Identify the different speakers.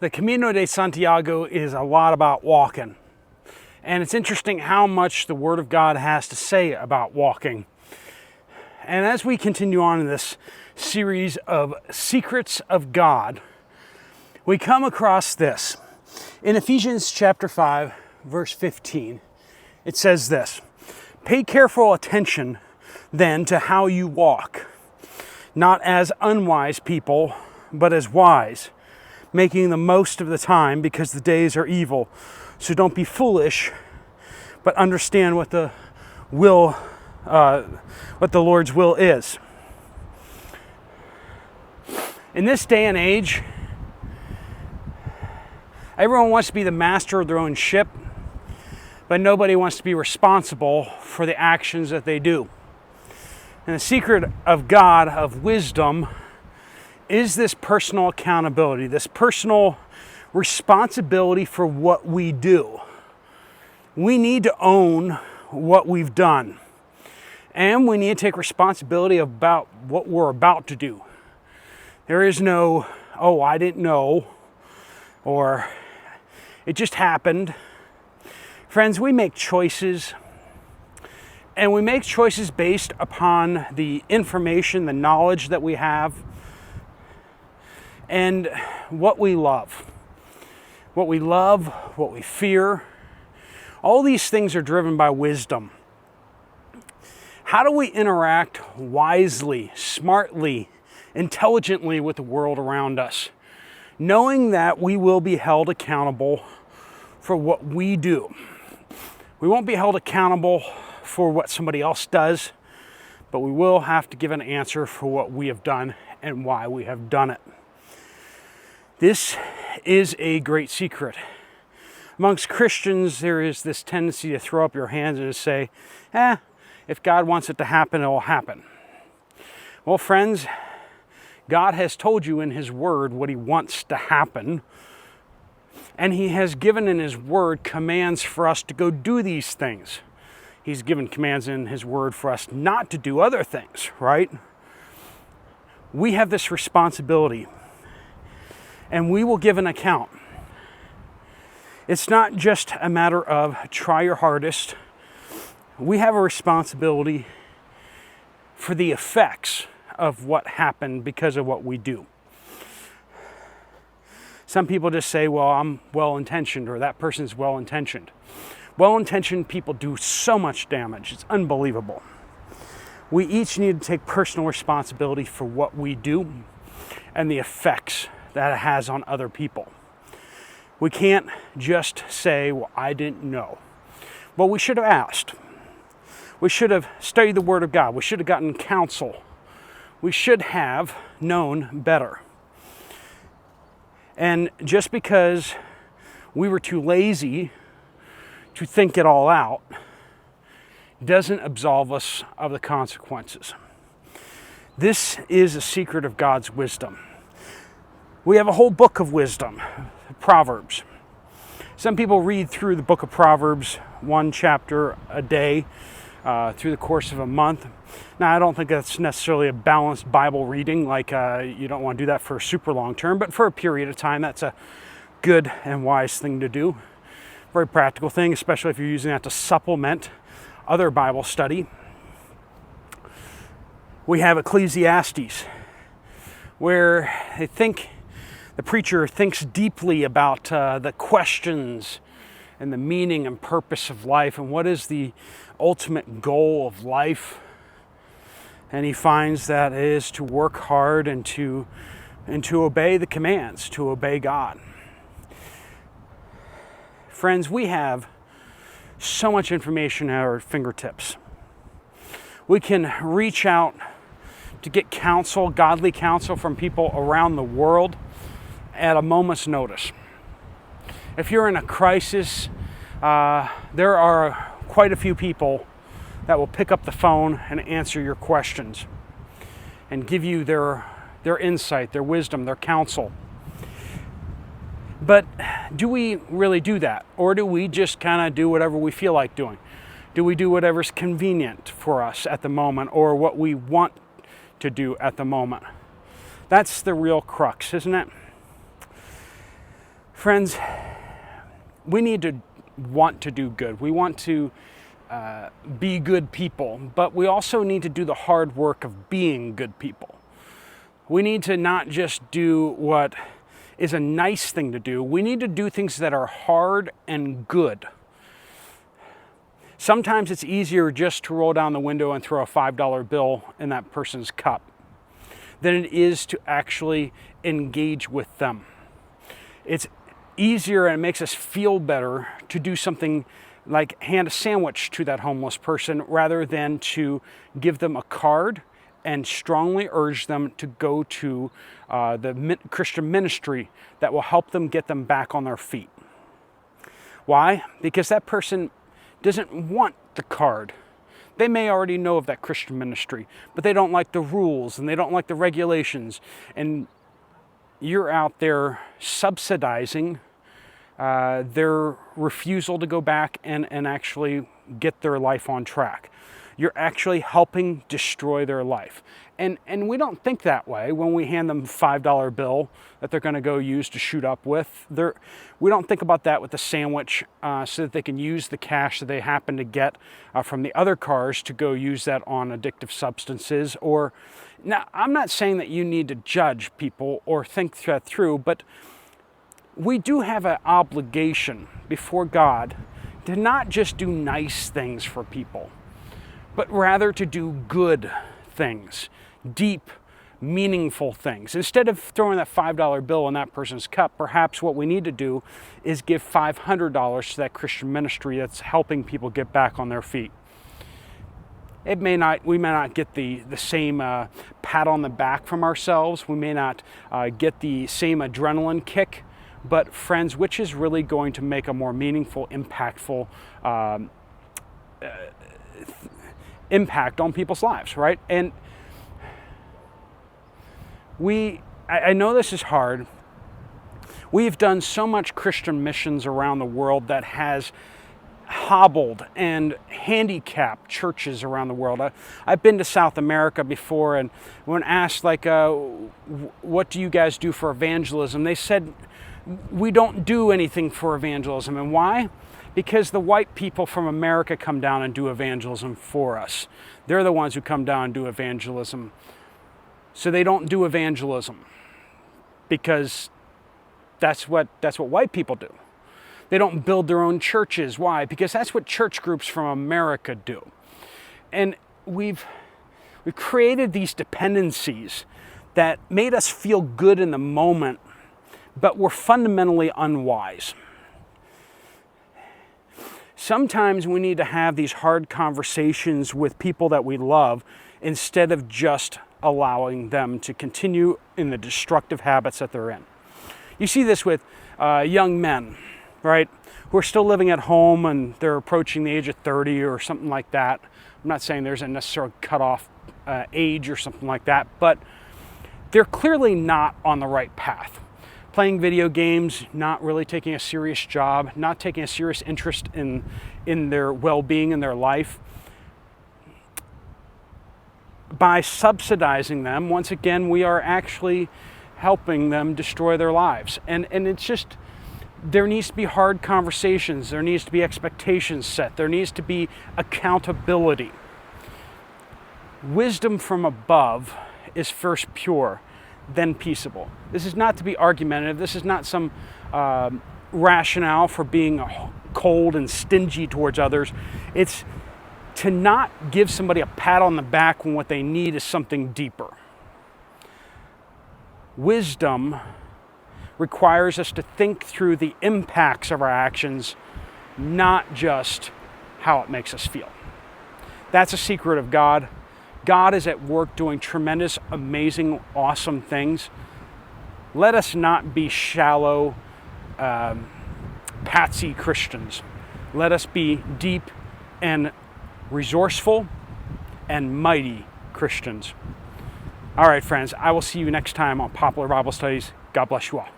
Speaker 1: The Camino de Santiago is a lot about walking. And it's interesting how much the Word of God has to say about walking. And as we continue on in this series of Secrets of God, we come across this. In Ephesians chapter 5, verse 15, it says this: "Pay careful attention then to how you walk, not as unwise people, but as wise, making the most of the time because the days are evil. So don't be foolish, but understand what the Lord's will is." In this day and age, everyone wants to be the master of their own ship, but nobody wants to be responsible for the actions that they do. And the secret of God, of wisdom, is this personal accountability, this personal responsibility for what we do. We need to own what we've done. And we need to take responsibility about what we're about to do. There is no, "Oh, I didn't know," or "It just happened." Friends, we make choices, and we make choices based upon the information, the knowledge that we have, and what we love. What we love, what we fear. All these things are driven by wisdom. How do we interact wisely, smartly, intelligently with the world around us, knowing that we will be held accountable for what we do? We won't be held accountable for what somebody else does, but we will have to give an answer for what we have done and why we have done it. This is a great secret. Amongst Christians, there is this tendency to throw up your hands and to say, if God wants it to happen, it will happen. Well, friends, God has told you in His Word what He wants to happen, and He has given in His Word commands for us to go do these things. He's given commands in His Word for us not to do other things, right? We have this responsibility, and we will give an account. It's not just a matter of try your hardest. We have a responsibility for the effects of what happened because of what we do. Some people just say, "Well, I'm well-intentioned," or "that person's well-intentioned." Well-intentioned people do so much damage. It's unbelievable. We each need to take personal responsibility for what we do and the effects that it has on other people. We can't just say, "Well, I didn't know." Well, we should have asked. We should have studied the Word of God. We should have gotten counsel. We should have known better. And just because we were too lazy to think it all out doesn't absolve us of the consequences. This is a secret of God's wisdom. We have a whole book of wisdom, Proverbs. Some people read through the book of Proverbs, one chapter a day, through the course of a month. Now, I don't think that's necessarily a balanced Bible reading, like you don't want to do that for a super long term, but for a period of time, that's a good and wise thing to do. Very practical thing, especially if you're using that to supplement other Bible study. We have Ecclesiastes, where the preacher thinks deeply about the questions and the meaning and purpose of life and what is the ultimate goal of life. And he finds that it is to work hard and to obey the commands, to obey God. Friends, we have so much information at our fingertips. We can reach out to get counsel, godly counsel from people around the world at a moment's notice. If you're in a crisis, there are quite a few people that will pick up the phone and answer your questions and give you their insight, their wisdom, their counsel. But do we really do that? Or do we just kind of do whatever we feel like doing? Do we do whatever's convenient for us at the moment or what we want to do at the moment? That's the real crux, isn't it? Friends, we need to want to do good. We want to be good people, but we also need to do the hard work of being good people. We need to not just do what is a nice thing to do. We need to do things that are hard and good. Sometimes it's easier just to roll down the window and throw a $5 bill in that person's cup than it is to actually engage with them. It's easier and it makes us feel better to do something like hand a sandwich to that homeless person rather than to give them a card and strongly urge them to go to the Christian ministry that will help them get them back on their feet. Why? Because that person doesn't want the card. They may already know of that Christian ministry, but they don't like the rules and they don't like the regulations. And you're out there subsidizing their refusal to go back and actually get their life on track. You're actually helping destroy their life. And we don't think that way when we hand them a $5 bill that they're going to go use to shoot up with. We don't think about that with the sandwich so that they can use the cash that they happen to get from the other cars to go use that on addictive substances. Or now, I'm not saying that you need to judge people or think that through, but we do have an obligation before God to not just do nice things for people, but rather to do good things, deep, meaningful things. Instead of throwing that $5 bill in that person's cup, perhaps what we need to do is give $500 to that Christian ministry that's helping people get back on their feet. We may not get the same pat on the back from ourselves. We may not get the same adrenaline kick. But friends, which is really going to make a more meaningful, impactful impact on people's lives, right? And I know this is hard. We've done so much Christian missions around the world that has hobbled and handicapped churches around the world. I've been to South America before, and when asked, like, what do you guys do for evangelism? They said, we don't do anything for evangelism. And why? Because the white people from America come down and do evangelism for us. They're the ones who come down and do evangelism. So they don't do evangelism because that's what white people do. They don't build their own churches. Why? Because that's what church groups from America do. And we've created these dependencies that made us feel good in the moment, but we're fundamentally unwise. Sometimes we need to have these hard conversations with people that we love instead of just allowing them to continue in the destructive habits that they're in. You see this with young men, right, who are still living at home and they're approaching the age of 30 or something like that. I'm not saying there's a necessarily cutoff age or something like that, but they're clearly not on the right path. Playing video games, not really taking a serious job, not taking a serious interest in their well-being in their life. By subsidizing them, once again, we are actually helping them destroy their lives. And it's just, there needs to be hard conversations. There needs to be expectations set. There needs to be accountability. Wisdom from above is first pure, then peaceable. This is not to be argumentative. This is not some rationale for being cold and stingy towards others. It's to not give somebody a pat on the back when what they need is something deeper. Wisdom requires us to think through the impacts of our actions, not just how it makes us feel. That's a secret of God. God is at work doing tremendous, amazing, awesome things. Let us not be shallow, patsy Christians. Let us be deep and resourceful and mighty Christians. All right, friends, I will see you next time on Poplar Bible Studies. God bless you all.